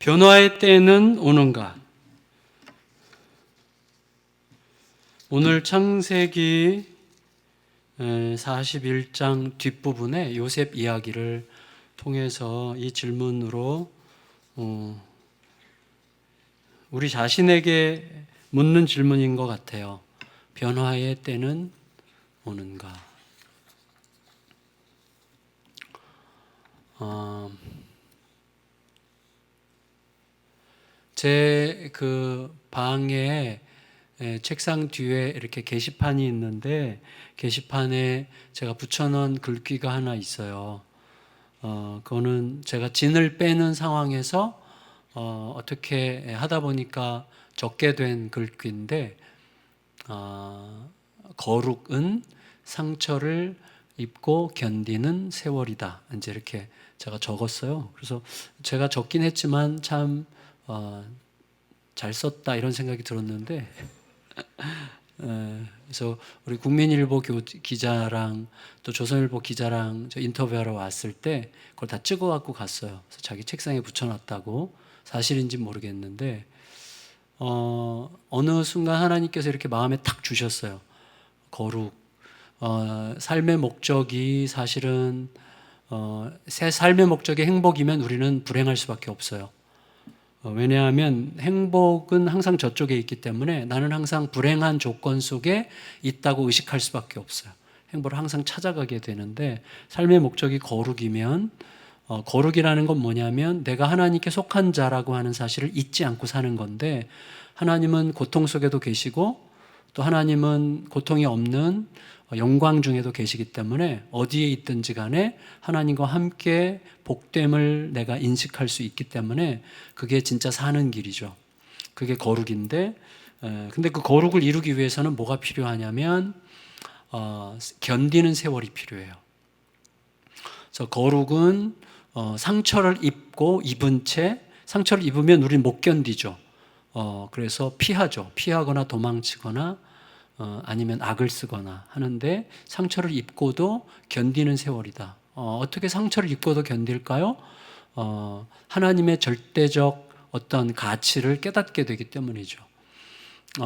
변화의 때는 오는가? 오늘 창세기 41장 뒷부분에 요셉 이야기를 통해서 이 질문으로 우리 자신에게 묻는 질문인 것 같아요. 변화의 때는 오는가? 제 그 방에 책상 뒤에 이렇게 게시판이 있는데 게시판에 제가 붙여놓은 글귀가 하나 있어요. 그거는 제가 진을 빼는 상황에서 어떻게 하다 보니까 적게 된 글귀인데 거룩은 상처를 입고 견디는 세월이다. 이제 이렇게 제가 적었어요. 그래서 제가 적긴 했지만 참 잘 썼다 이런 생각이 들었는데 그래서 우리 국민일보 기자랑 또 조선일보 기자랑 저 인터뷰하러 왔을 때 그걸 다 찍어 갖고 갔어요. 그래서 자기 책상에 붙여놨다고. 사실인지 모르겠는데 어느 순간 하나님께서 이렇게 마음에 탁 주셨어요. 거룩. 삶의 목적이 사실은 새 삶의 목적이 행복이면 우리는 불행할 수밖에 없어요. 왜냐하면 행복은 항상 저쪽에 있기 때문에 나는 항상 불행한 조건 속에 있다고 의식할 수밖에 없어요. 행복을 항상 찾아가게 되는데 삶의 목적이 거룩이면 거룩이라는 건 뭐냐면 내가 하나님께 속한 자라고 하는 사실을 잊지 않고 사는 건데 하나님은 고통 속에도 계시고 또 하나님은 고통이 없는 영광 중에도 계시기 때문에 어디에 있든지 간에 하나님과 함께 복됨을 내가 인식할 수 있기 때문에 그게 진짜 사는 길이죠. 그게 거룩인데 근데 그 거룩을 이루기 위해서는 뭐가 필요하냐면 견디는 세월이 필요해요. 그래서 거룩은 상처를 입은 채 상처를 입으면 우리는 못 견디죠. 그래서 피하거나 도망치거나 아니면 악을 쓰거나 하는데 상처를 입고도 견디는 세월이다. 어떻게 상처를 입고도 견딜까요? 하나님의 절대적 어떤 가치를 깨닫게 되기 때문이죠.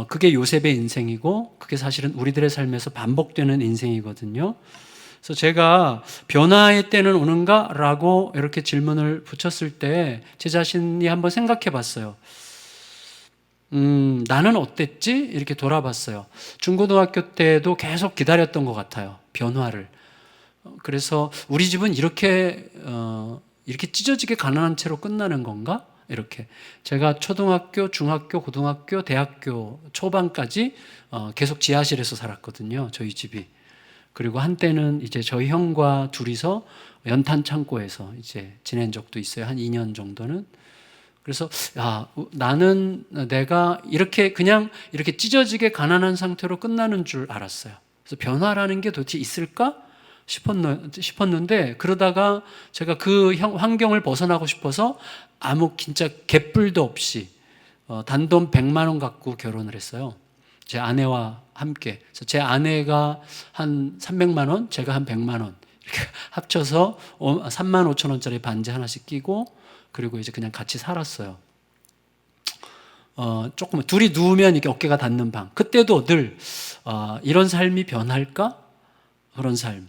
그게 요셉의 인생이고 그게 사실은 우리들의 삶에서 반복되는 인생이거든요. 그래서 제가 변화의 때는 오는가? 라고 이렇게 질문을 붙였을 때 제 자신이 한번 생각해 봤어요. 나는 어땠지? 이렇게 돌아봤어요. 중고등학교 때도 계속 기다렸던 것 같아요. 변화를. 그래서 우리 집은 이렇게 찢어지게 가난한 채로 끝나는 건가? 이렇게. 제가 초등학교, 중학교, 고등학교, 대학교 초반까지 계속 지하실에서 살았거든요. 저희 집이. 그리고 한때는 이제 저희 형과 둘이서 연탄 창고에서 이제 지낸 적도 있어요. 한 2년 정도는. 그래서 나는 내가 그냥 이렇게 찢어지게 가난한 상태로 끝나는 줄 알았어요. 그래서 변화라는 게 도대체 있을까 싶었는데 그러다가 제가 그 환경을 벗어나고 싶어서 진짜 개뿔도 없이 단돈 100만 원 갖고 결혼을 했어요. 제 아내와 함께. 그래서 제 아내가 한 300만 원, 제가 한 100만 원 이렇게 합쳐서 3만 5천 원짜리 반지 하나씩 끼고 그리고 이제 그냥 같이 살았어요. 조금 둘이 누우면 이렇게 어깨가 닿는 방. 그때도 늘 이런 삶이 변할까? 그런 삶.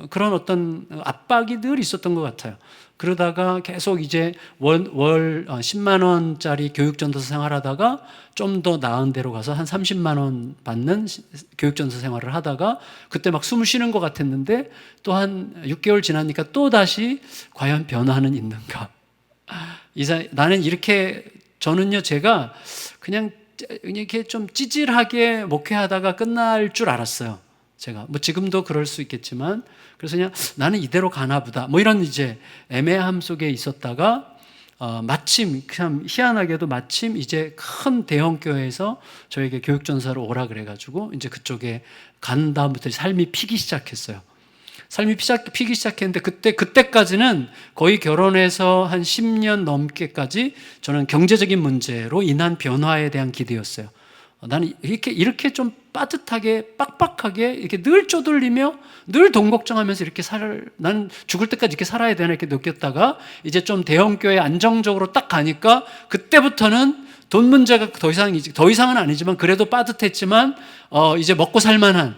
그런 어떤 압박이 늘 있었던 것 같아요. 그러다가 계속 이제 월 10만 원짜리 교육전도사 생활하다가 좀 더 나은 데로 가서 한 30만 원 받는 교육전도사 생활을 하다가 그때 막 숨을 쉬는 것 같았는데 또 한 6개월 지나니까 또 다시 과연 변화는 있는가? 나는 저는요, 제가 그냥 이렇게 좀 찌질하게 목회하다가 끝날 줄 알았어요. 제가. 지금도 그럴 수 있겠지만, 그래서 그냥 나는 이대로 가나 보다. 이런 이제 애매함 속에 있었다가, 마침, 참 희한하게도 마침 이제 큰 대형교회에서 저에게 교육전사로 오라 그래가지고, 이제 그쪽에 간 다음부터 삶이 피기 시작했어요. 삶이 피기 시작했는데 그때까지는 거의 결혼해서 한 10년 넘게까지 저는 경제적인 문제로 인한 변화에 대한 기대였어요. 나는 이렇게 좀 빠듯하게 빡빡하게 이렇게 늘 쪼들리며 늘 돈 걱정하면서 이렇게 나는 죽을 때까지 이렇게 살아야 되나 이렇게 느꼈다가 이제 좀 대형교회 안정적으로 딱 가니까 그때부터는 돈 문제가 더 이상은 아니지만 그래도 빠듯했지만 이제 먹고 살만한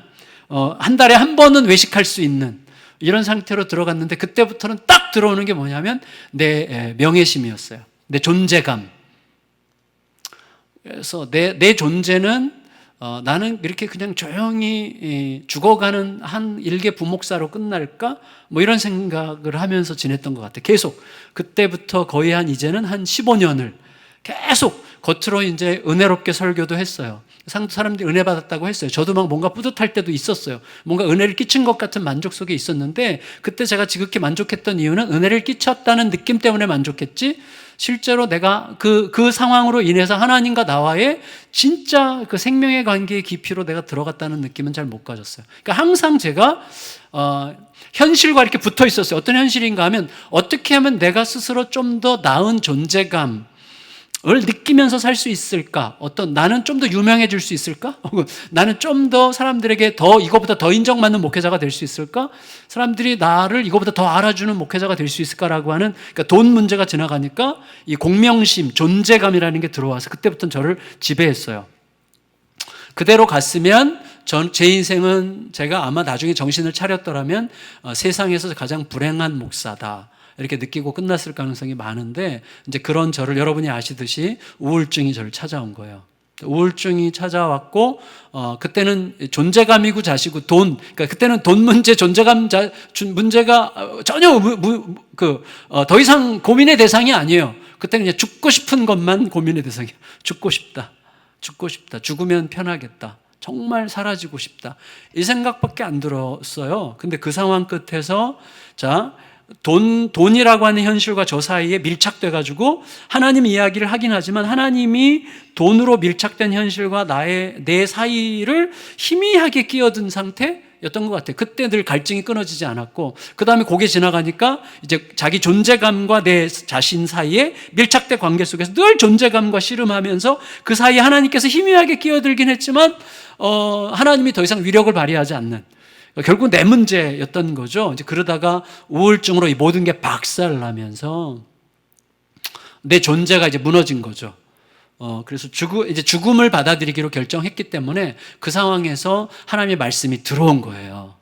한 달에 한 번은 외식할 수 있는 이런 상태로 들어갔는데 그때부터는 딱 들어오는 게 뭐냐면 내 명예심이었어요. 내 존재감. 그래서 내 존재는 나는 이렇게 그냥 조용히 죽어가는 한 일개 부목사로 끝날까? 뭐 이런 생각을 하면서 지냈던 것 같아요. 계속 그때부터 거의 이제는 한 15년을 계속 겉으로 이제 은혜롭게 설교도 했어요. 사람들이 은혜 받았다고 했어요. 저도 막 뭔가 뿌듯할 때도 있었어요. 뭔가 은혜를 끼친 것 같은 만족 속에 있었는데 그때 제가 지극히 만족했던 이유는 은혜를 끼쳤다는 느낌 때문에 만족했지 실제로 내가 그 상황으로 인해서 하나님과 나와의 진짜 그 생명의 관계의 깊이로 내가 들어갔다는 느낌은 잘 못 가졌어요. 그러니까 항상 제가 현실과 이렇게 붙어 있었어요. 어떤 현실인가 하면 어떻게 하면 내가 스스로 좀 더 나은 존재감 을 느끼면서 살 수 있을까? 나는 좀 더 유명해질 수 있을까? 나는 좀 더 사람들에게 이거보다 더 인정받는 목회자가 될 수 있을까? 사람들이 나를 이거보다 더 알아주는 목회자가 될 수 있을까라고 하는, 그러니까 돈 문제가 지나가니까 이 공명심, 존재감이라는 게 들어와서 그때부터는 저를 지배했어요. 그대로 갔으면 제 인생은 제가 아마 나중에 정신을 차렸더라면 세상에서 가장 불행한 목사다. 이렇게 느끼고 끝났을 가능성이 많은데 이제 그런 저를 여러분이 아시듯이 우울증이 저를 찾아온 거예요. 우울증이 찾아왔고 그때는 존재감이고 자시고 그러니까 그때는 돈 문제, 존재감 문제가 전혀 더 이상 고민의 대상이 아니에요. 그때는 그냥 죽고 싶은 것만 고민의 대상이에요. 죽고 싶다. 죽으면 편하겠다. 정말 사라지고 싶다. 이 생각밖에 안 들었어요. 근데 그 상황 끝에서 돈이라고 하는 현실과 저 사이에 밀착돼가지고 하나님 이야기를 하긴 하지만 하나님이 돈으로 밀착된 현실과 내 사이를 희미하게 끼어든 상태였던 것 같아요. 그때 늘 갈증이 끊어지지 않았고 그 다음에 그게 지나가니까 이제 자기 존재감과 내 자신 사이에 밀착된 관계 속에서 늘 존재감과 씨름하면서 그 사이에 하나님께서 희미하게 끼어들긴 했지만 하나님이 더 이상 위력을 발휘하지 않는, 결국 내 문제였던 거죠. 이제 그러다가 우울증으로 이 모든 게 박살나면서 내 존재가 이제 무너진 거죠. 그래서 이제 죽음을 받아들이기로 결정했기 때문에 그 상황에서 하나님의 말씀이 들어온 거예요.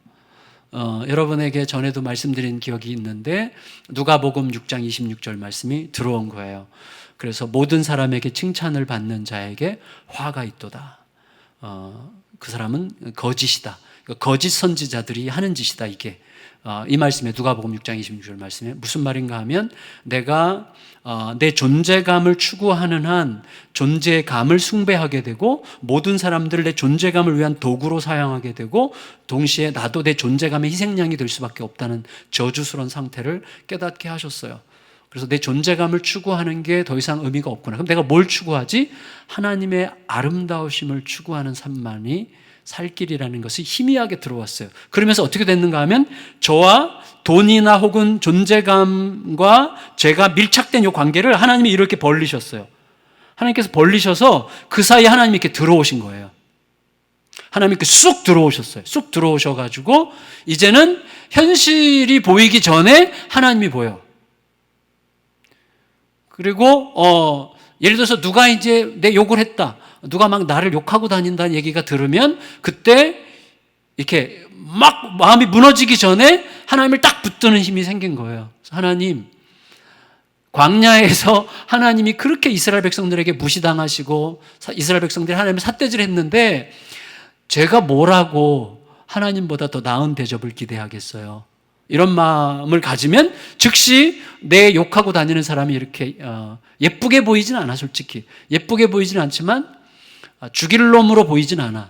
여러분에게 전에도 말씀드린 기억이 있는데 누가복음 6장 26절 말씀이 들어온 거예요. 그래서 모든 사람에게 칭찬을 받는 자에게 화가 있도다. 그 사람은 거짓이다. 거짓 선지자들이 하는 짓이다. 이게 이 말씀에 누가복음 6장 26절 말씀에 무슨 말인가 하면 내가 내 존재감을 추구하는 한 존재감을 숭배하게 되고 모든 사람들을 내 존재감을 위한 도구로 사용하게 되고 동시에 나도 내 존재감의 희생양이 될 수밖에 없다는 저주스러운 상태를 깨닫게 하셨어요. 그래서 내 존재감을 추구하는 게 더 이상 의미가 없구나. 그럼 내가 뭘 추구하지? 하나님의 아름다우심을 추구하는 삶만이 살 길이라는 것이 희미하게 들어왔어요. 그러면서 어떻게 됐는가 하면 저와 돈이나 혹은 존재감과 제가 밀착된 이 관계를 하나님이 이렇게 벌리셨어요. 하나님께서 벌리셔서 그 사이에 하나님이 이렇게 들어오신 거예요. 하나님이 이렇게 쑥 들어오셨어요. 쑥 들어오셔가지고 이제는 현실이 보이기 전에 하나님이 보여. 그리고 예를 들어서 누가 이제 내 욕을 했다. 누가 막 나를 욕하고 다닌다는 얘기가 들으면 그때 이렇게 막 마음이 무너지기 전에 하나님을 딱 붙드는 힘이 생긴 거예요. 하나님, 광야에서 하나님이 그렇게 이스라엘 백성들에게 무시당하시고 이스라엘 백성들이 하나님을 삿대질했는데 제가 뭐라고 하나님보다 더 나은 대접을 기대하겠어요. 이런 마음을 가지면 즉시 내 욕하고 다니는 사람이 이렇게 예쁘게 보이진 않아. 솔직히 예쁘게 보이진 않지만 죽일 놈으로 보이진 않아.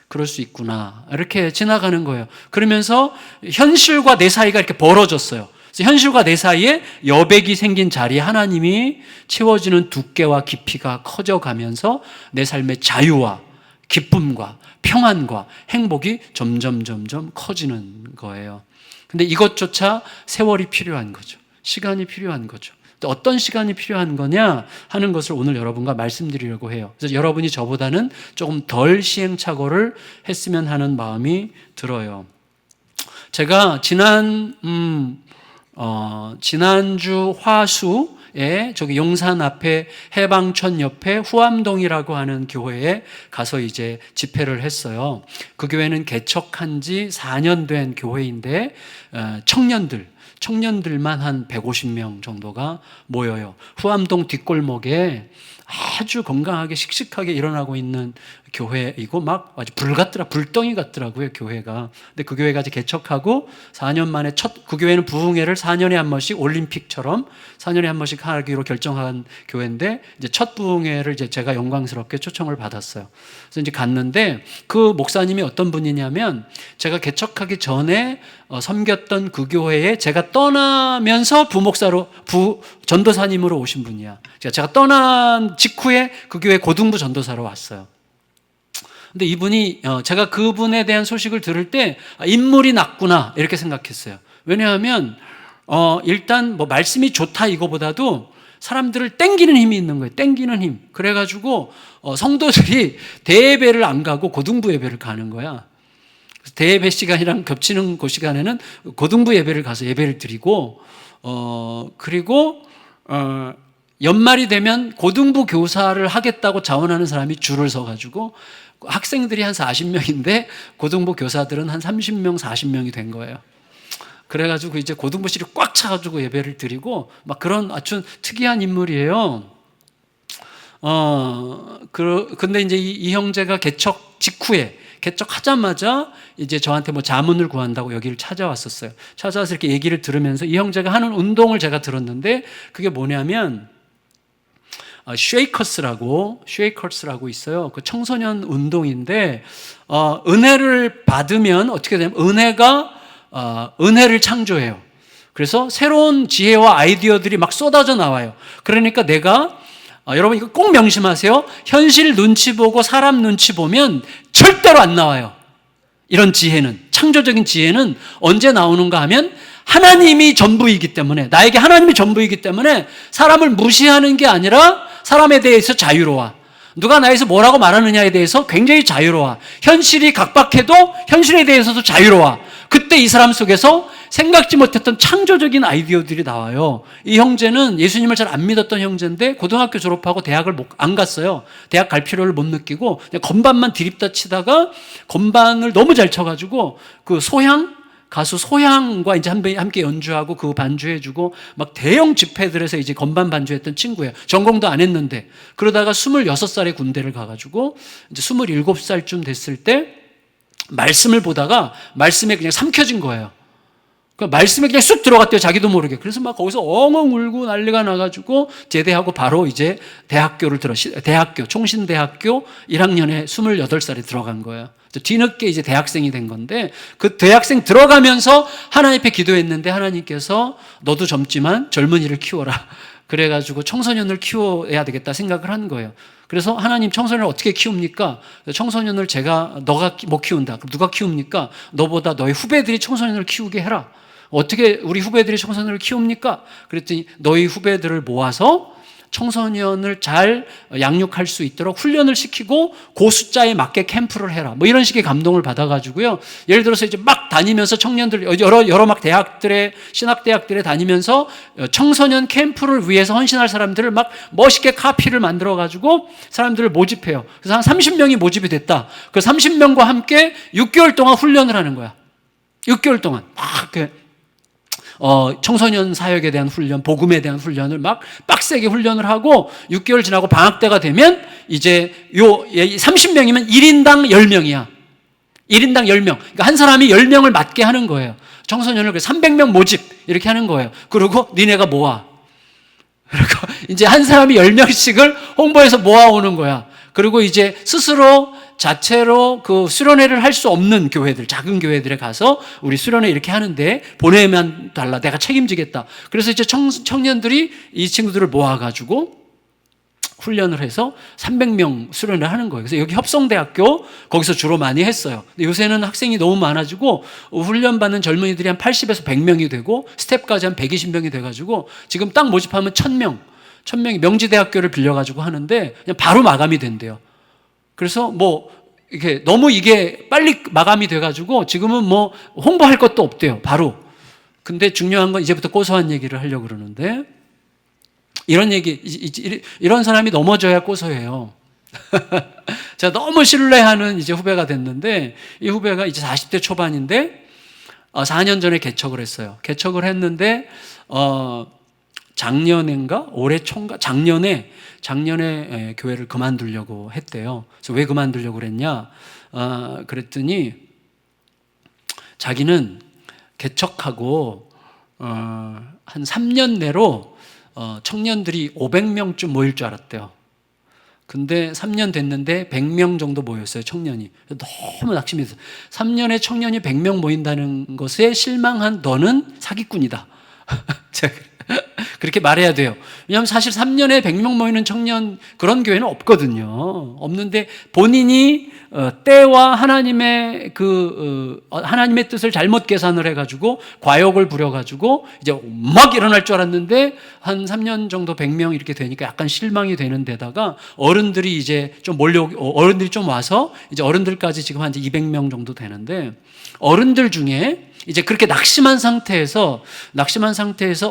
그럴 수 있구나. 이렇게 지나가는 거예요. 그러면서 현실과 내 사이가 이렇게 벌어졌어요. 그래서 현실과 내 사이에 여백이 생긴 자리에 하나님이 채워지는 두께와 깊이가 커져가면서 내 삶의 자유와 기쁨과 평안과 행복이 점점 커지는 거예요. 근데 이것조차 세월이 필요한 거죠. 시간이 필요한 거죠. 어떤 시간이 필요한 거냐 하는 것을 오늘 여러분과 말씀드리려고 해요. 그래서 여러분이 저보다는 조금 덜 시행착오를 했으면 하는 마음이 들어요. 제가 지난주 화수에 저기 용산 앞에 해방촌 옆에 후암동이라고 하는 교회에 가서 이제 집회를 했어요. 그 교회는 개척한 지 4년 된 교회인데 청년들만 한 150명 정도가 모여요. 후암동 뒷골목에 아주 건강하게 씩씩하게 일어나고 있는 교회이고 막 아주 불덩이 같더라고요, 교회가. 근데 그 교회가 이제 개척하고 4년 만에 그 교회는 부흥회를 4년에 한 번씩 올림픽처럼 4년에 한 번씩 하기로 결정한 교회인데 이제 첫 부흥회를 이제 제가 영광스럽게 초청을 받았어요. 그래서 이제 갔는데 그 목사님이 어떤 분이냐면 제가 개척하기 전에 섬겼던 그 교회에 제가 떠나면서 전도사님으로 오신 분이야. 제가 떠난 직후에 그 교회 고등부 전도사로 왔어요. 근데 이분이 제가 그분에 대한 소식을 들을 때 인물이 낮구나 이렇게 생각했어요. 왜냐하면 일단 뭐 말씀이 좋다 이거보다도 사람들을 땡기는 힘이 있는 거예요. 땡기는 힘. 그래가지고 성도들이 대예배를 안 가고 고등부 예배를 가는 거야. 대예배 시간이랑 겹치는 그 시간에는 고등부 예배를 가서 예배를 드리고 그리고 연말이 되면 고등부 교사를 하겠다고 자원하는 사람이 줄을 서가지고 학생들이 한 40명인데 고등부 교사들은 한 30명, 40명이 된 거예요. 그래가지고 이제 고등부실이 꽉 차가지고 예배를 드리고 막 그런 아주 특이한 인물이에요. 근데 이제 이 형제가 개척 직후에 개척하자마자 이제 저한테 뭐 자문을 구한다고 여기를 찾아왔었어요. 찾아와서 이렇게 얘기를 들으면서 이 형제가 하는 운동을 제가 들었는데 그게 뭐냐면 쉐이커스라고 있어요. 그 청소년 운동인데 은혜를 받으면 어떻게 되냐면 은혜가 은혜를 창조해요. 그래서 새로운 지혜와 아이디어들이 막 쏟아져 나와요. 그러니까 내가 여러분 이거 꼭 명심하세요. 현실 눈치 보고 사람 눈치 보면 절대로 안 나와요. 이런 지혜는, 창조적인 지혜는 언제 나오는가 하면 하나님이 전부이기 때문에, 나에게 하나님이 전부이기 때문에 사람을 무시하는 게 아니라 사람에 대해서 자유로워. 누가 나에서 뭐라고 말하느냐에 대해서 굉장히 자유로워. 현실이 각박해도 현실에 대해서도 자유로워. 그때 이 사람 속에서 생각지 못했던 창조적인 아이디어들이 나와요. 이 형제는 예수님을 잘 안 믿었던 형제인데 고등학교 졸업하고 대학을 안 갔어요. 대학 갈 필요를 못 느끼고 그냥 건반만 디립다 치다가 건반을 너무 잘 쳐가지고 그 가수 소향과 이제 함께 연주하고 그 반주해주고 막 대형 집회들에서 이제 건반 반주했던 친구예요. 전공도 안 했는데. 그러다가 26살에 군대를 가가지고 이제 27살쯤 됐을 때 말씀을 보다가 말씀에 그냥 삼켜진 거예요. 그 말씀에 그냥 쑥 들어갔대요. 자기도 모르게. 그래서 막 거기서 엉엉 울고 난리가 나가지고 제대하고 바로 이제 총신대학교 1학년에 28살에 들어간 거예요. 뒤늦게 이제 대학생이 된 건데 그 대학생 들어가면서 하나님 앞에 기도했는데 하나님께서 너도 젊지만 젊은이를 키워라. 그래가지고 청소년을 키워야 되겠다 생각을 한 거예요. 그래서 하나님 청소년을 어떻게 키웁니까? 청소년을 너가 못 키운다. 그럼 누가 키웁니까? 너보다 너의 후배들이 청소년을 키우게 해라. 어떻게 우리 후배들이 청소년을 키웁니까? 그랬더니 너희 후배들을 모아서 청소년을 잘 양육할 수 있도록 훈련을 시키고 그 숫자에 맞게 캠프를 해라. 뭐 이런 식의 감동을 받아가지고요. 예를 들어서 이제 막 다니면서 청년들, 여러 막 신학대학들에 다니면서 청소년 캠프를 위해서 헌신할 사람들을 막 멋있게 카피를 만들어가지고 사람들을 모집해요. 그래서 한 30명이 모집이 됐다. 그 30명과 함께 6개월 동안 훈련을 하는 거야. 6개월 동안. 막 이렇게 청소년 사역에 대한 훈련, 복음에 대한 훈련을 막 빡세게 훈련을 하고 6개월 지나고 방학 때가 되면 이제 30명이면 1인당 10명이야. 1인당 10명. 그러니까 한 사람이 10명을 맡게 하는 거예요. 청소년을 300명 모집 이렇게 하는 거예요. 그리고 니네가 모아. 그리고 이제 한 사람이 10명씩을 홍보해서 모아오는 거야. 그리고 이제 스스로 자체로 그 수련회를 할 수 없는 교회들, 작은 교회들에 가서 우리 수련회 이렇게 하는데 보내면 달라. 내가 책임지겠다. 그래서 이제 청년들이 이 친구들을 모아가지고 훈련을 해서 300명 수련을 하는 거예요. 그래서 여기 협성대학교 거기서 주로 많이 했어요. 근데 요새는 학생이 너무 많아지고 훈련받는 젊은이들이 한 80에서 100명이 되고 스텝까지 한 120명이 돼가지고 지금 딱 모집하면 1000명이 명지대학교를 빌려가지고 하는데 그냥 바로 마감이 된대요. 그래서 뭐 이게 너무 이게 빨리 마감이 돼가지고 지금은 뭐 홍보할 것도 없대요. 바로. 근데 중요한 건 이제부터 고소한 얘기를 하려고 그러는데 이런 사람이 넘어져야 고소해요. 제가 너무 신뢰하는 이제 후배가 됐는데 이 후배가 이제 40대 초반인데 4년 전에 개척을 했어요. 개척을 했는데 작년인가 올해 초인가 작년에 교회를 그만두려고 했대요. 그래서 왜 그만두려고 그랬냐? 그랬더니 자기는 개척하고 한 3년 내로 청년들이 500명쯤 모일 줄 알았대요. 근데 3년 됐는데 100명 정도 모였어요, 청년이. 너무 낙심이 됐어요. 3년에 청년이 100명 모인다는 것에 실망한 너는 사기꾼이다. 제가 그렇게 말해야 돼요. 왜냐하면 사실 3년에 100명 모이는 청년 그런 교회는 없거든요. 없는데 본인이 때와 하나님의 하나님의 뜻을 잘못 계산을 해가지고 과욕을 부려가지고 이제 막 일어날 줄 알았는데 한 3년 정도 100명 이렇게 되니까 약간 실망이 되는 데다가 어른들이 이제 좀 어른들이 좀 와서 이제 어른들까지 지금 한 200명 정도 되는데 어른들 중에 이제 그렇게 낙심한 상태에서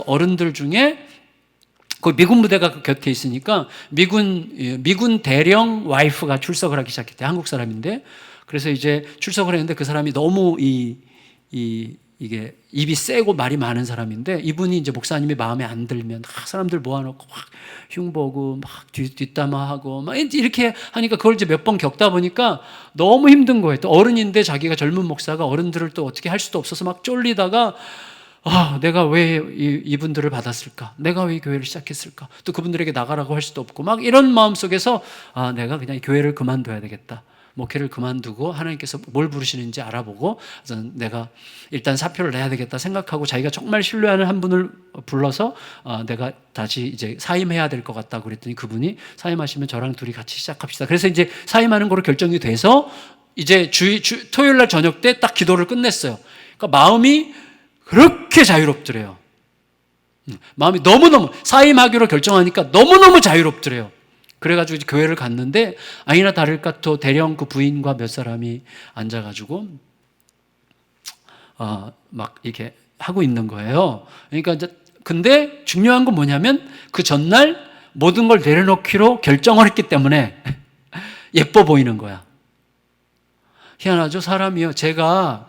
어른들 중에 그 미군 부대가 그 곁에 있으니까 미군 대령 와이프가 출석을 하기 시작했대요. 한국 사람인데. 그래서 이제 출석을 했는데 그 사람이 너무 이게 입이 세고 말이 많은 사람인데 이분이 이제 목사님이 마음에 안 들면 사람들 모아놓고 막 흉보고 막 뒷담화하고 막 이렇게 하니까 그걸 이제 몇 번 겪다 보니까 너무 힘든 거예요. 또 어른인데 자기가 젊은 목사가 어른들을 또 어떻게 할 수도 없어서 막 쫄리다가 내가 왜 이분들을 받았을까? 내가 왜 교회를 시작했을까? 또 그분들에게 나가라고 할 수도 없고 막 이런 마음 속에서 내가 그냥 교회를 그만둬야 되겠다. 목회를 그만두고 하나님께서 뭘 부르시는지 알아보고 내가 일단 사표를 내야 되겠다 생각하고 자기가 정말 신뢰하는 한 분을 불러서 내가 다시 이제 사임해야 될 것 같다고 그랬더니 그분이 사임하시면 저랑 둘이 같이 시작합시다. 그래서 이제 사임하는 거로 결정이 돼서 이제 토요일 날 저녁 때 딱 기도를 끝냈어요. 그러니까 마음이 그렇게 자유롭더래요. 마음이 너무너무 사임하기로 결정하니까 너무너무 자유롭더래요. 그래가지고 이제 교회를 갔는데 아니나 다를까 또 대령 그 부인과 몇 사람이 앉아가지고 막 이렇게 하고 있는 거예요. 그러니까 이제 근데 중요한 건 뭐냐면 그 전날 모든 걸 내려놓기로 결정을 했기 때문에 예뻐 보이는 거야. 희한하죠? 사람이요. 제가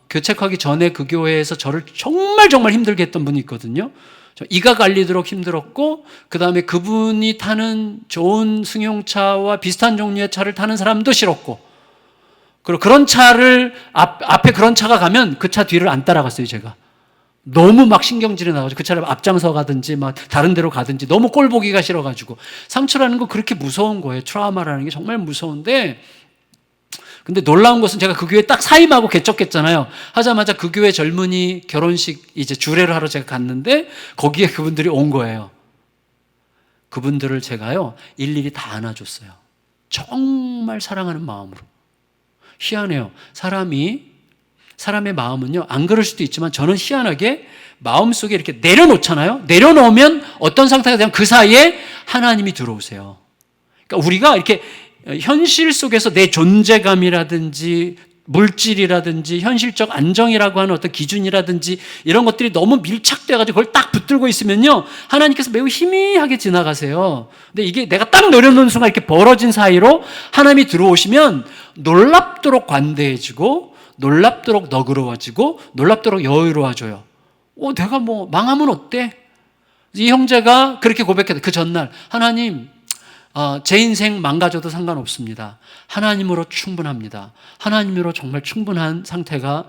교책하기 전에 그 교회에서 저를 정말 힘들게 했던 분이 있거든요. 이가 갈리도록 힘들었고 그 다음에 그분이 타는 좋은 승용차와 비슷한 종류의 차를 타는 사람도 싫었고 그리고 그런 차를 앞에 그런 차가 가면 그 차 뒤를 안 따라갔어요. 제가 너무 막 신경질이 나가지고 그 차를 앞장서 가든지 막 다른 데로 가든지 너무 꼴 보기가 싫어가지고 상처라는 거 그렇게 무서운 거예요. 트라우마라는 게 정말 무서운데 근데 놀라운 것은 제가 그 교회 딱 사임하고 개척했잖아요. 하자마자 그 교회 젊은이 결혼식 이제 주례를 하러 제가 갔는데 거기에 그분들이 온 거예요. 그분들을 제가요 일일이 다 안아줬어요. 정말 사랑하는 마음으로. 희한해요. 사람의 마음은요 안 그럴 수도 있지만 저는 희한하게 마음속에 이렇게 내려놓잖아요. 내려놓으면 어떤 상태가 되면 그 사이에 하나님이 들어오세요. 그러니까 우리가 이렇게 현실 속에서 내 존재감이라든지 물질이라든지 현실적 안정이라고 하는 어떤 기준이라든지 이런 것들이 너무 밀착돼가지고 그걸 딱 붙들고 있으면요 하나님께서 매우 희미하게 지나가세요. 근데 이게 내가 딱 내려놓는 순간 이렇게 벌어진 사이로 하나님이 들어오시면 놀랍도록 관대해지고 놀랍도록 너그러워지고 놀랍도록 여유로워져요. 내가 뭐 망하면 어때? 이 형제가 그렇게 고백했다. 그 전날 하나님 제 인생 망가져도 상관없습니다. 하나님으로 충분합니다. 하나님으로 정말 충분한 상태가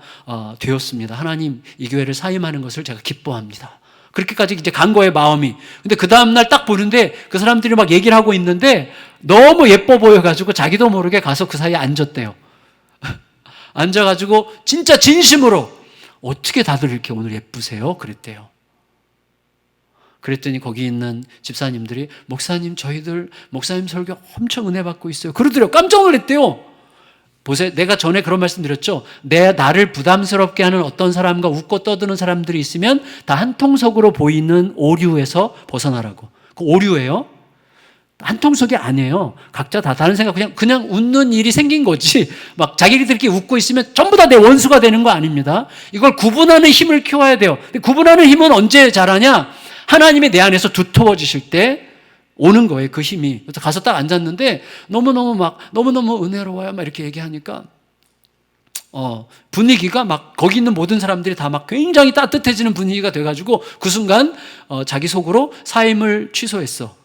되었습니다. 하나님 이 교회를 사임하는 것을 제가 기뻐합니다. 그렇게까지 이제 간 거예요 마음이. 근데 그 다음날 딱 보는데 그 사람들이 막 얘기를 하고 있는데 너무 예뻐 보여가지고 자기도 모르게 가서 그 사이에 앉았대요. 앉아가지고 진짜 진심으로 어떻게 다들 이렇게 오늘 예쁘세요? 그랬대요. 그랬더니 거기 있는 집사님들이 목사님 저희들 목사님 설교 엄청 은혜 받고 있어요. 그러더래요. 깜짝 놀랐대요. 보세요. 내가 전에 그런 말씀 드렸죠. 나를 부담스럽게 하는 어떤 사람과 웃고 떠드는 사람들이 있으면 다 한통속으로 보이는 오류에서 벗어나라고. 그 오류예요. 한통속이 아니에요. 각자 다 다른 생각, 그냥 웃는 일이 생긴 거지. 막 자기들끼리 웃고 있으면 전부 다 내 원수가 되는 거 아닙니다. 이걸 구분하는 힘을 키워야 돼요. 근데 구분하는 힘은 언제 자라냐? 하나님이 내 안에서 두터워지실 때 오는 거예요. 그 힘이. 그래서 가서 딱 앉았는데 너무너무 은혜로워요. 막 이렇게 얘기하니까 분위기가 막 거기 있는 모든 사람들이 다 막 굉장히 따뜻해지는 분위기가 돼가지고 그 순간 자기 속으로 사임을 취소했어.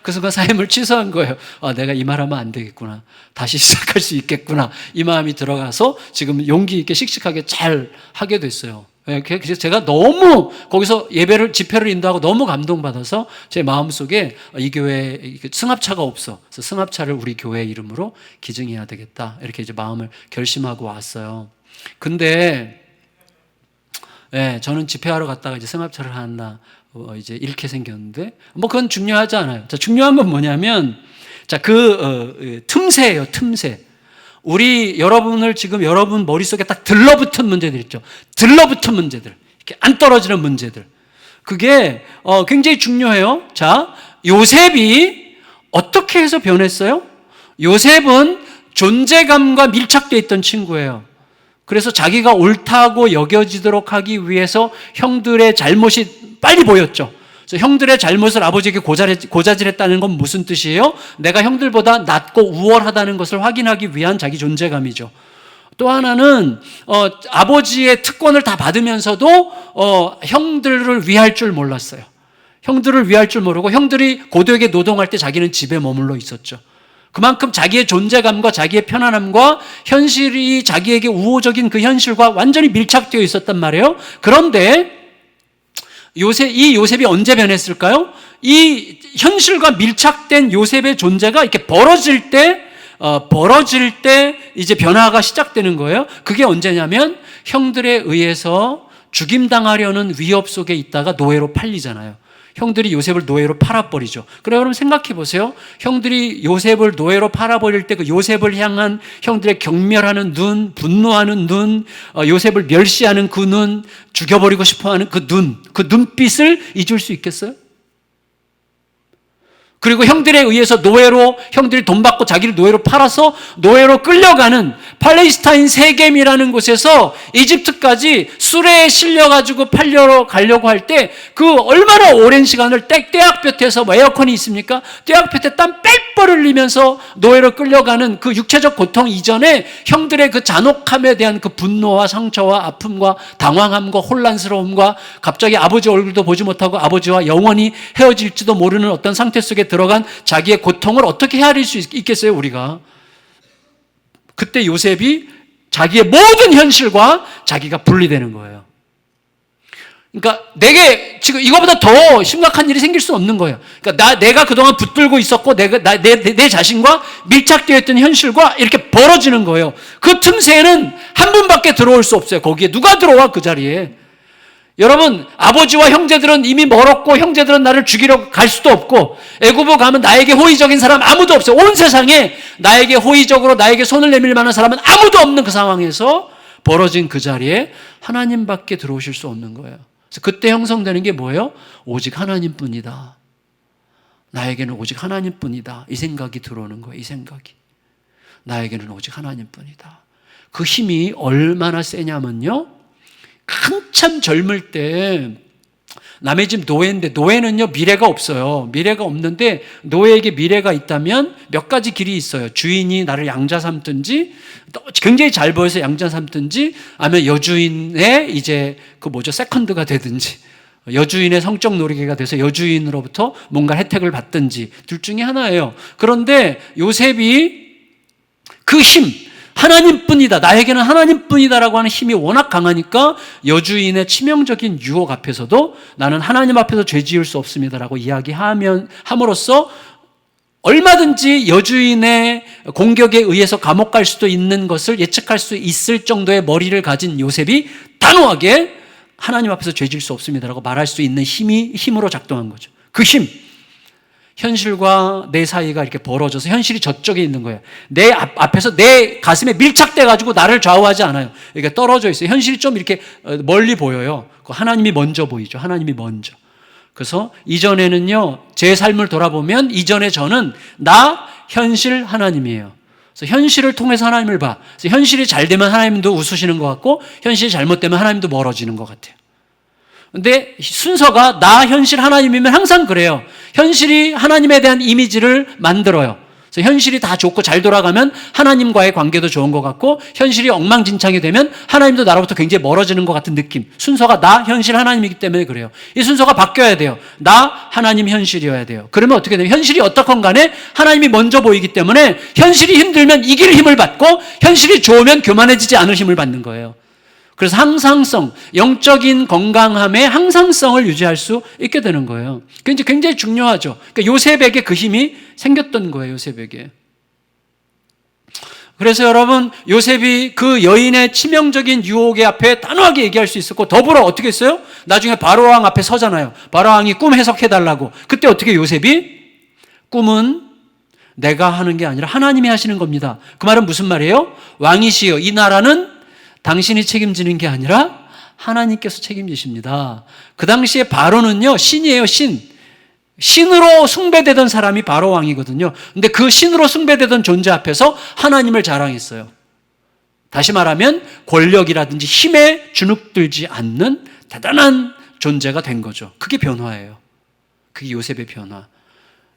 그 순간 사임을 취소한 거예요. 내가 이 말하면 안 되겠구나. 다시 시작할 수 있겠구나. 이 마음이 들어가서 지금 용기 있게 씩씩하게 잘 하게 됐어요. 그래서 제가 너무 거기서 집회를 인도하고 너무 감동받아서 제 마음속에 이 교회에 승합차가 없어. 그래서 승합차를 우리 교회 이름으로 기증해야 되겠다. 이렇게 이제 마음을 결심하고 왔어요. 근데 저는 집회하러 갔다가 이제 승합차를 하나 이제 잃게 생겼는데 그건 중요하지 않아요. 자, 중요한 건 뭐냐면 틈새예요. 틈새. 여러분을 지금 여러분 머릿속에 딱 들러붙은 문제들 있죠. 들러붙은 문제들. 이렇게 안 떨어지는 문제들. 그게 굉장히 중요해요. 자, 요셉이 어떻게 해서 변했어요? 요셉은 존재감과 밀착되어 있던 친구예요. 그래서 자기가 옳다고 여겨지도록 하기 위해서 형들의 잘못이 빨리 보였죠. 그래서 형들의 잘못을 아버지에게 고자질했다는 건 무슨 뜻이에요? 내가 형들보다 낫고 우월하다는 것을 확인하기 위한 자기 존재감이죠. 또 하나는 아버지의 특권을 다 받으면서도 형들을 위할 줄 몰랐어요. 형들을 위할 줄 모르고 형들이 고되게 노동할 때 자기는 집에 머물러 있었죠. 그만큼 자기의 존재감과 자기의 편안함과 현실이 자기에게 우호적인 그 현실과 완전히 밀착되어 있었단 말이에요. 그런데 이 요셉이 언제 변했을까요? 이 현실과 밀착된 요셉의 존재가 이렇게 벌어질 때 이제 변화가 시작되는 거예요. 그게 언제냐면 형들에 의해서 죽임당하려는 위협 속에 있다가 노예로 팔리잖아요. 형들이 요셉을 노예로 팔아버리죠. 그래, 여러분 생각해 보세요. 형들이 요셉을 노예로 팔아버릴 때 그 요셉을 향한 형들의 경멸하는 눈, 분노하는 눈, 요셉을 멸시하는 그 눈, 죽여버리고 싶어하는 그 눈빛을 잊을 수 있겠어요? 그리고 형들에 의해서 형들이 돈 받고 자기를 노예로 팔아서 노예로 끌려가는 팔레스타인 세겜이라는 곳에서 이집트까지 수레에 실려가지고 팔려러 가려고 할 때 그 얼마나 오랜 시간을 떼약볕에서 에어컨이 있습니까? 떼약볕에 땀 뺄뻘 흘리면서 노예로 끌려가는 그 육체적 고통 이전에 형들의 그 잔혹함에 대한 그 분노와 상처와 아픔과 당황함과 혼란스러움과 갑자기 아버지 얼굴도 보지 못하고 아버지와 영원히 헤어질지도 모르는 어떤 상태 속에 들어간 자기의 고통을 어떻게 헤아릴 수 있겠어요, 우리가? 그때 요셉이 자기의 모든 현실과 자기가 분리되는 거예요. 그러니까 내게 지금 이거보다 더 심각한 일이 생길 수 없는 거예요. 그러니까 내가 그동안 붙들고 있었고 내 자신과 밀착되어 있던 현실과 이렇게 벌어지는 거예요. 그 틈새에는 한 분밖에 들어올 수 없어요. 거기에 누가 들어와, 그 자리에. 여러분, 아버지와 형제들은 이미 멀었고 형제들은 나를 죽이러 갈 수도 없고 애굽에 가면 나에게 호의적인 사람 아무도 없어요. 온 세상에 나에게 호의적으로 나에게 손을 내밀 만한 사람은 아무도 없는 그 상황에서 벌어진 그 자리에 하나님밖에 들어오실 수 없는 거예요. 그래서 그때 형성되는 게 뭐예요? 오직 하나님뿐이다. 나에게는 오직 하나님뿐이다. 이 생각이 들어오는 거예요. 이 생각이. 나에게는 오직 하나님뿐이다. 그 힘이 얼마나 세냐면요, 한참 젊을 때 남의 집 노예인데, 노예는요 미래가 없어요. 미래가 없는데 노예에게 미래가 있다면 몇 가지 길이 있어요. 주인이 나를 양자 삼든지, 굉장히 잘 보여서 양자 삼든지, 아니면 여주인의 이제 세컨드가 되든지, 여주인의 성적 놀이개가 돼서 여주인으로부터 뭔가 혜택을 받든지, 둘 중에 하나예요. 그런데 요셉이 그 힘, 하나님뿐이다, 나에게는 하나님뿐이다라고 하는 힘이 워낙 강하니까 여주인의 치명적인 유혹 앞에서도 나는 하나님 앞에서 죄 지을 수 없습니다라고 함으로써 얼마든지 여주인의 공격에 의해서 감옥 갈 수도 있는 것을 예측할 수 있을 정도의 머리를 가진 요셉이 단호하게 하나님 앞에서 죄질 수 없습니다라고 말할 수 있는 힘으로 작동한 거죠. 그 힘. 현실과 내 사이가 이렇게 벌어져서 현실이 저쪽에 있는 거예요. 내 앞에서 내 가슴에 밀착돼 가지고 나를 좌우하지 않아요. 이게 떨어져 있어요. 현실이 좀 이렇게 멀리 보여요. 하나님이 먼저 보이죠. 하나님이 먼저. 그래서 이전에는요, 제 삶을 돌아보면 이전에 저는 나, 현실, 하나님이에요. 그래서 현실을 통해서 하나님을 봐. 그래서 현실이 잘 되면 하나님도 웃으시는 것 같고, 현실이 잘못되면 하나님도 멀어지는 것 같아요. 근데 순서가 나, 현실, 하나님이면 항상 그래요. 현실이 하나님에 대한 이미지를 만들어요. 그래서 현실이 다 좋고 잘 돌아가면 하나님과의 관계도 좋은 것 같고, 현실이 엉망진창이 되면 하나님도 나로부터 굉장히 멀어지는 것 같은 느낌. 순서가 나, 현실, 하나님이기 때문에 그래요. 이 순서가 바뀌어야 돼요. 나, 하나님, 현실이어야 돼요. 그러면 어떻게 되면 현실이 어떻건 간에 하나님이 먼저 보이기 때문에 현실이 힘들면 이길 힘을 받고, 현실이 좋으면 교만해지지 않을 힘을 받는 거예요. 그래서 항상성, 영적인 건강함의 항상성을 유지할 수 있게 되는 거예요. 그게 이제 굉장히 중요하죠. 그러니까 요셉에게 그 힘이 생겼던 거예요, 요셉에게. 그래서 여러분, 요셉이 그 여인의 치명적인 유혹의 앞에 단호하게 얘기할 수 있었고, 더불어 어떻게 했어요? 나중에 바로왕 앞에 서잖아요. 바로왕이 꿈 해석해달라고. 그때 어떻게 요셉이? 꿈은 내가 하는 게 아니라 하나님이 하시는 겁니다. 그 말은 무슨 말이에요? 왕이시여, 이 나라는 당신이 책임지는 게 아니라 하나님께서 책임지십니다. 그 당시에 바로는요, 신이에요, 신. 신으로 숭배되던 사람이 바로 왕이거든요. 근데 그 신으로 숭배되던 존재 앞에서 하나님을 자랑했어요. 다시 말하면 권력이라든지 힘에 주눅들지 않는 대단한 존재가 된 거죠. 그게 변화예요. 그게 요셉의 변화.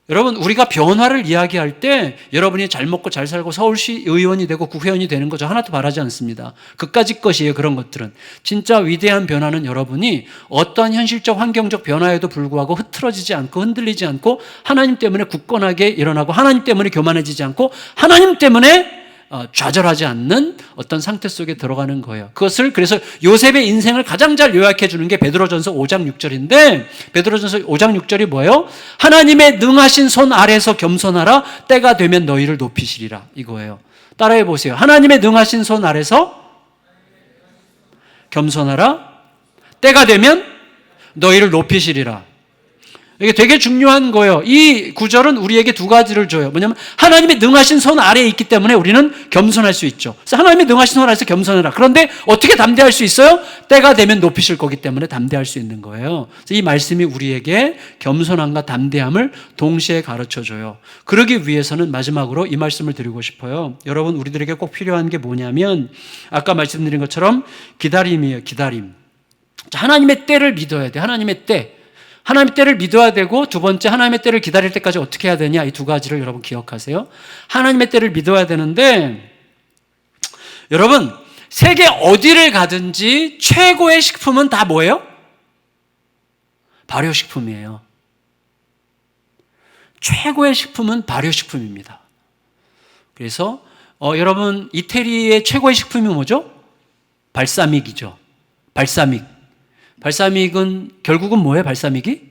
여러분, 우리가 변화를 이야기할 때 여러분이 잘 먹고 잘 살고 서울시 의원이 되고 국회의원이 되는 거죠. 하나도 바라지 않습니다. 그까짓 것이에요. 그런 것들은. 진짜 위대한 변화는 여러분이 어떠한 현실적 환경적 변화에도 불구하고 흐트러지지 않고 흔들리지 않고 하나님 때문에 굳건하게 일어나고 하나님 때문에 교만해지지 않고 하나님 때문에 좌절하지 않는 어떤 상태 속에 들어가는 거예요. 그것을 그래서 요셉의 인생을 가장 잘 요약해 주는 게 베드로전서 5장 6절인데, 베드로전서 5장 6절이 뭐예요? 하나님의 능하신 손 아래서 겸손하라, 때가 되면 너희를 높이시리라, 이거예요. 따라해 보세요. 하나님의 능하신 손 아래서 겸손하라, 때가 되면 너희를 높이시리라. 이게 되게 중요한 거예요. 이 구절은 우리에게 두 가지를 줘요. 뭐냐면 하나님의 능하신 손 아래에 있기 때문에 우리는 겸손할 수 있죠. 그래서 하나님의 능하신 손 아래에서 겸손해라. 그런데 어떻게 담대할 수 있어요? 때가 되면 높이실 거기 때문에 담대할 수 있는 거예요. 그래서 이 말씀이 우리에게 겸손함과 담대함을 동시에 가르쳐줘요. 그러기 위해서는 마지막으로 이 말씀을 드리고 싶어요. 여러분, 우리들에게 꼭 필요한 게 뭐냐면 아까 말씀드린 것처럼 기다림이에요. 기다림. 하나님의 때를 믿어야 돼. 하나님의 때. 하나님의 때를 믿어야 되고, 두 번째 하나님의 때를 기다릴 때까지 어떻게 해야 되냐, 이 두 가지를 여러분 기억하세요. 하나님의 때를 믿어야 되는데, 여러분 세계 어디를 가든지 최고의 식품은 다 뭐예요? 발효식품이에요. 최고의 식품은 발효식품입니다. 그래서 여러분 이태리의 최고의 식품이 뭐죠? 발사믹이죠. 발사믹. 발사믹은 결국은 뭐예요? 발사믹이?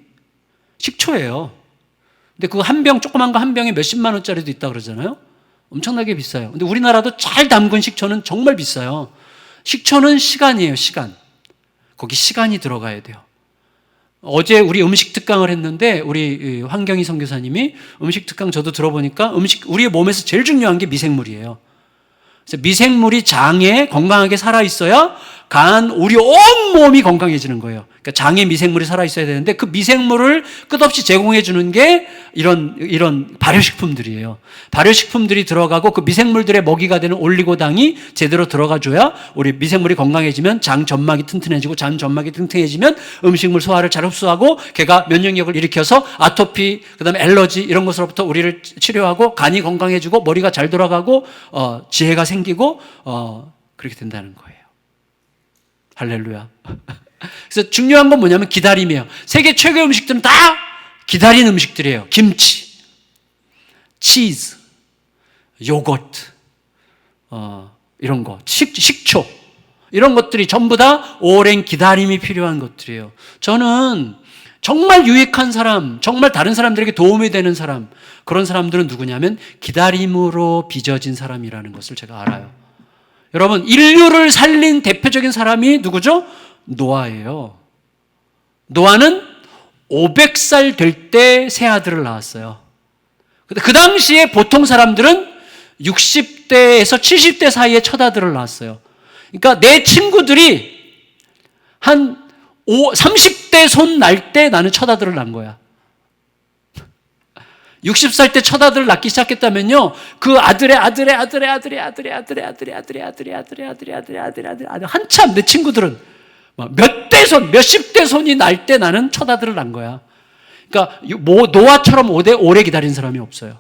식초예요. 근데 그 한 병, 조그만 거 한 병에 몇십만 원짜리도 있다 그러잖아요. 엄청나게 비싸요. 근데 우리나라도 잘 담근 식초는 정말 비싸요. 식초는 시간이에요. 시간. 거기 시간이 들어가야 돼요. 어제 우리 음식 특강을 했는데 우리 황경희 선교사님이 음식 특강 저도 들어보니까 우리의 몸에서 제일 중요한 게 미생물이에요. 그래서 미생물이 장에 건강하게 살아있어야 간 우리 온몸이 건강해지는 거예요. 그러니까 장에 미생물이 살아있어야 되는데 그 미생물을 끝없이 제공해 주는 게 이런 발효식품들이에요. 발효식품들이 들어가고 그 미생물들의 먹이가 되는 올리고당이 제대로 들어가줘야 우리 미생물이 건강해지면 장 점막이 튼튼해지고 장 점막이 튼튼해지면 음식물 소화를 잘 흡수하고 걔가 면역력을 일으켜서 아토피, 그다음에 알러지 이런 것으로부터 우리를 치료하고 간이 건강해지고 머리가 잘 돌아가고 지혜가 생기고 그렇게 된다는 거예요. 할렐루야. 그래서 중요한 건 뭐냐면 기다림이에요. 세계 최고의 음식들은 다 기다린 음식들이에요. 김치, 치즈, 요거트, 이런 거, 식초, 이런 것들이 전부 다 오랜 기다림이 필요한 것들이에요. 저는 정말 유익한 사람, 정말 다른 사람들에게 도움이 되는 사람, 그런 사람들은 누구냐면 기다림으로 빚어진 사람이라는 것을 제가 알아요. 여러분, 인류를 살린 대표적인 사람이 누구죠? 노아예요. 노아는 500살 될 때 새 아들을 낳았어요. 근데 그 당시에 보통 사람들은 60대에서 70대 사이에 첫 아들을 낳았어요. 그러니까 내 친구들이 한 30대 손 날 때 나는 첫 아들을 낳은 거야. 60살 때 첫 아들을 낳기 시작했다면요, 그 아들의 한참 내 친구들은 몇 대 손, 몇십 대 손이 날 때 나는 첫 아들을 낳은 거야. 그러니까 노아처럼 오래 기다린 사람이 없어요.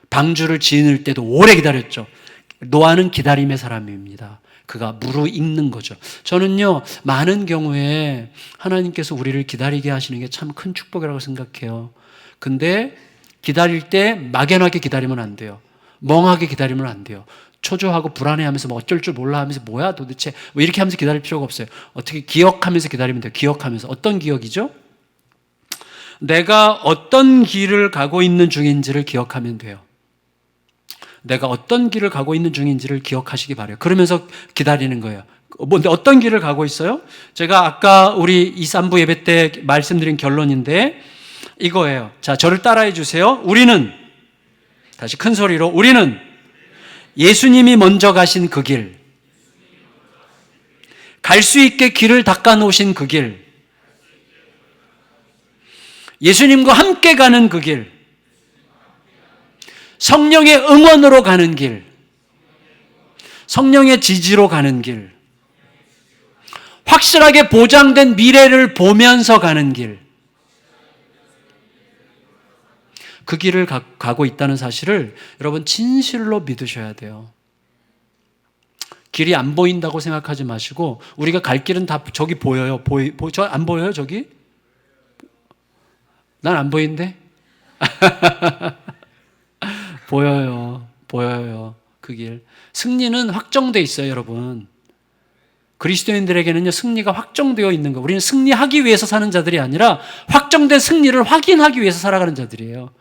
방주를 지을 때도 오래 기다렸죠. 노아는 기다림의 사람입니다. 그가 무르익는 거죠. 저는요, 많은 경우에 하나님께서 우리를 기다리게 하시는 게 참 큰 축복이라고 생각해요. 근데 기다릴 때 막연하게 기다리면 안 돼요. 멍하게 기다리면 안 돼요. 초조하고 불안해하면서 뭐 어쩔 줄 몰라 하면서 뭐야 도대체 뭐 이렇게 하면서 기다릴 필요가 없어요. 어떻게 기억하면서 기다리면 돼요. 기억하면서. 어떤 기억이죠? 내가 어떤 길을 가고 있는 중인지를 기억하면 돼요. 내가 어떤 길을 가고 있는 중인지를 기억하시기 바라요. 그러면서 기다리는 거예요. 뭔데 어떤 길을 가고 있어요? 제가 아까 우리 2, 3부 예배 때 말씀드린 결론인데 이거예요. 자, 저를 따라해 주세요. 우리는, 다시 큰 소리로, 우리는 예수님이 먼저 가신 그 길, 갈 수 있게 길을 닦아 놓으신 그 길, 예수님과 함께 가는 그 길, 성령의 응원으로 가는 길, 성령의 지지로 가는 길, 확실하게 보장된 미래를 보면서 가는 길, 그 길을 가고 있다는 사실을 여러분 진실로 믿으셔야 돼요. 길이 안 보인다고 생각하지 마시고, 우리가 갈 길은 다 저기 보여요. 저 안 보여요, 저기? 난 안 보이는데? 보여요. 그 길. 승리는 확정되어 있어요, 여러분. 그리스도인들에게는요, 승리가 확정되어 있는 거. 우리는 승리하기 위해서 사는 자들이 아니라 확정된 승리를 확인하기 위해서 살아가는 자들이에요.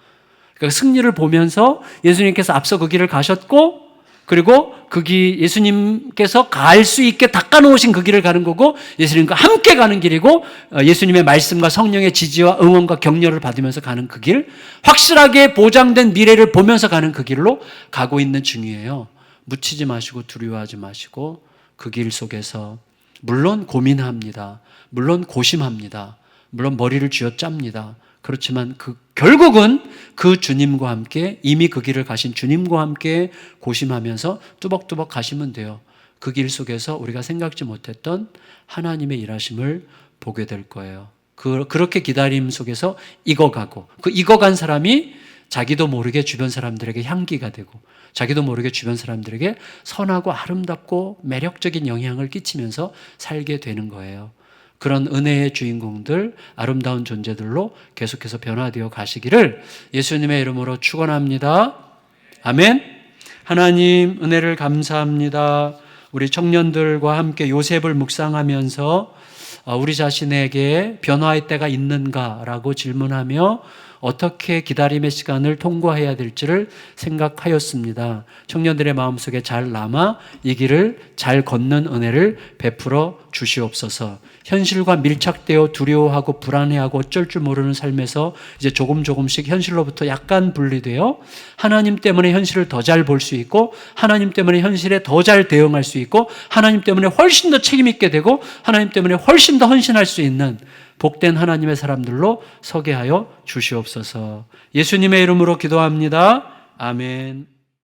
그러니까 승리를 보면서 예수님께서 앞서 그 길을 가셨고, 그리고 그 길, 예수님께서 갈 수 있게 닦아놓으신 그 길을 가는 거고, 예수님과 함께 가는 길이고, 예수님의 말씀과 성령의 지지와 응원과 격려를 받으면서 가는 그 길, 확실하게 보장된 미래를 보면서 가는 그 길로 가고 있는 중이에요. 묻히지 마시고 두려워하지 마시고 그 길 속에서 물론 고민합니다. 물론 고심합니다. 물론 머리를 쥐어짭니다. 그렇지만 결국은 그 주님과 함께, 이미 그 길을 가신 주님과 함께 고심하면서 뚜벅뚜벅 가시면 돼요. 그 길 속에서 우리가 생각지 못했던 하나님의 일하심을 보게 될 거예요. 그렇게 기다림 속에서 익어가고, 그 익어간 사람이 자기도 모르게 주변 사람들에게 향기가 되고, 자기도 모르게 주변 사람들에게 선하고 아름답고 매력적인 영향을 끼치면서 살게 되는 거예요. 그런 은혜의 주인공들, 아름다운 존재들로 계속해서 변화되어 가시기를 예수님의 이름으로 축원합니다. 아멘. 하나님 은혜를 감사합니다. 우리 청년들과 함께 요셉을 묵상하면서 우리 자신에게 변화의 때가 있는가라고 질문하며 어떻게 기다림의 시간을 통과해야 될지를 생각하였습니다. 청년들의 마음속에 잘 남아 이 길을 잘 걷는 은혜를 베풀어 주시옵소서. 현실과 밀착되어 두려워하고 불안해하고 어쩔 줄 모르는 삶에서 이제 조금씩 현실로부터 약간 분리되어 하나님 때문에 현실을 더 잘 볼 수 있고, 하나님 때문에 현실에 더 잘 대응할 수 있고, 하나님 때문에 훨씬 더 책임 있게 되고, 하나님 때문에 훨씬 더 헌신할 수 있는 복된 하나님의 사람들로 서게 하여 주시옵소서. 예수님의 이름으로 기도합니다. 아멘.